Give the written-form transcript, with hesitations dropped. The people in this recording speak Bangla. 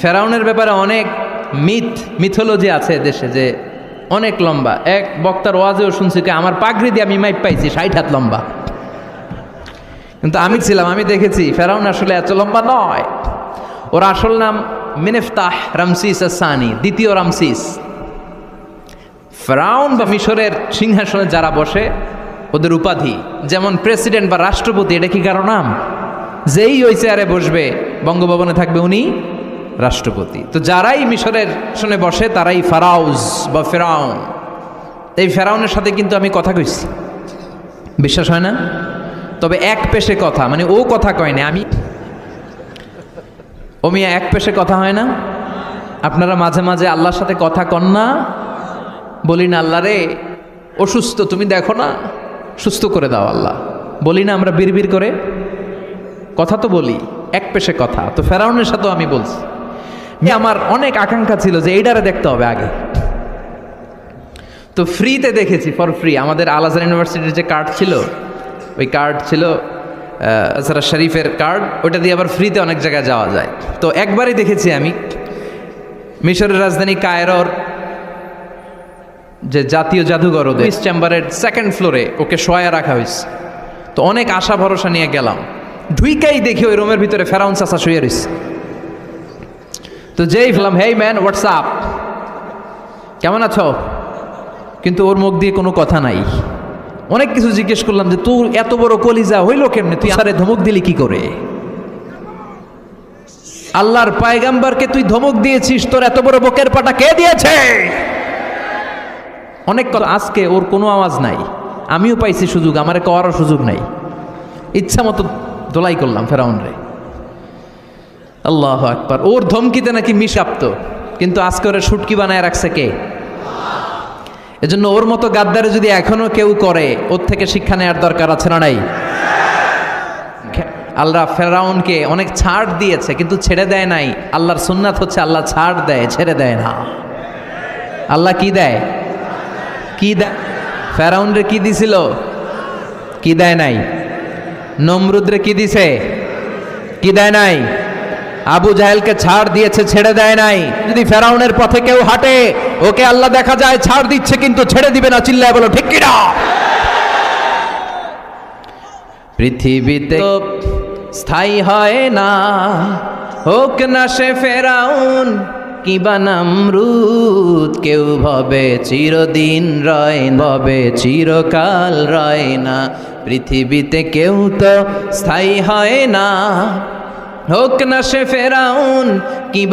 ফেরাউনের ব্যাপারে অনেক মিথোলজি আছে দেশে, যে অনেক লম্বা। এক বক্তার ওয়াজেও শুনছি যে আমার পাগড়ি দিয়ে আমি মাইপ পাইছি 60 হাত লম্বা। কিন্তু আমি দেখেছি ফেরাউন আসলে এত লম্বা নয়। ওর আসল নাম মিনেফতাহ রামসিস আসানি, দ্বিতীয় রামসিস। ফেরাউন বা মিশরের সিংহাসনে যারা বসে ওদের উপাধি, যেমন প্রেসিডেন্ট বা রাষ্ট্রপতি, এটা কি কারো নাম? যেই ওই চেয়ারে বসবে বঙ্গভবনে থাকবে উনি রাষ্ট্রপতি। তো যারাই মিশরের আসনে বসে তারাই ফারাউজ বা ফেরাউন। এই ফেরাউনের সাথে কিন্তু আমি কথা কইছি, বিশ্বাস হয় না? তবে এক পেশে কথা, মানে ও কথা কয় না, আমি এক পেশে কথা হয় না। আপনারা মাঝে মাঝে আল্লাহর সাথে কথা কন না? বলি না আল্লাহ রে অসুস্থ, তুমি দেখো না, সুস্থ করে দাও আল্লাহ। বলি না আমরা বিড়বিড় করে? কথা তো বলি, এক পেশে কথা। তো ফেরাউনের সাথেও আমি বলছি। আমার অনেক আকাঙ্ক্ষা ছিল যে এইটারে দেখতে হবে আগে। তো ফ্রিতে দেখেছি, ফর ফ্রি। আমাদের আল আজহার ইউনিভার্সিটির যে কার্ড ছিল, ওই কার্ড ছিল আজহার শরীফের কার্ড, ওটা দিয়ে আবার ফ্রিতে অনেক জায়গায় যাওয়া যায়। তো একবারই দেখেছি আমি মিশরের রাজধানী কায়রোর যে জাতীয় জাদুঘর, ওদের চেম্বারের 2nd ফ্লোরে ওকে শোয়া রাখা হয়েছে। তো অনেক আশা ভরসা নিয়ে গেলাম, ঢুইকাই দেখি ওই রুমের ভিতরে ফেরাউন চাচা শুয়ে রয়েছে। তো যেই ফেলাম, হেই ম্যান হোয়াটসঅ্যাপ, কেমন আছো? কিন্তু ওর মুখ দিয়ে কোনো কথা নাই। অনেক কিছু জিজ্ঞেস করলাম যে তোর এত বড় কলিজা হইল কেমনে, তুই আরে ধমক দিলি কি করে? আল্লাহর পায়গাম্বারকে তুই ধমক দিয়েছিস, তোর এত বড় বকের পাটা কে দিয়েছে? অনেক কথা। আজকে ওর কোনো আওয়াজ নাই, আমিও পাইছি সুযোগ, আমারে কওয়ারও সুযোগ নাই। ইচ্ছা মতো দোলাই করলাম ফেরাউন রে। আল্লাহু আকবার। ওর ধমকিতে নাকি মিশাপ্ত, কিন্তু আজকে ওরা শুটকি বানায় রাখছে কে? এজন্য ওর মতো গাদ্দারে যদি এখনো কেউ করে, ওর থেকে শিক্ষা নেওয়ার দরকার আছে না নাই? আল্লাহ ফেরাউনকে অনেক ছাড় দিয়েছে, কিন্তু ছেড়ে দেয় নাই। আল্লাহর সুন্নাত হচ্ছে আল্লাহ ছাড় দেয়, ছেড়ে দেয় না। আল্লাহ কি দেয়? কি দেয়? ফেরাউন রে কি দিছিল? কি দেয় নাই? নমরুদ রে কি দিছে? কি দেয় নাই? আবু জাহেলকে ছাড় দিয়েছে, ছেড়ে দেয় নাই। যদি ফেরাউনের পথে কেউ হাঁটে, ওকে আল্লাহ দেখা যায় ছাড় দিচ্ছে, কিন্তু ছেড়ে দিবে না। চিল্লায় বলো ঠিক কিনা? পৃথিবীতে স্থায়ী হয় না, হোক না সে ফেরাউন কিবা নমরুদ, কেউ ভবে চিরদিন রয়, ভবে চিরকাল রয় না। পৃথিবীতে কেউ তো স্থায়ী হয় না, হোক না সে ফেরাউন কিবা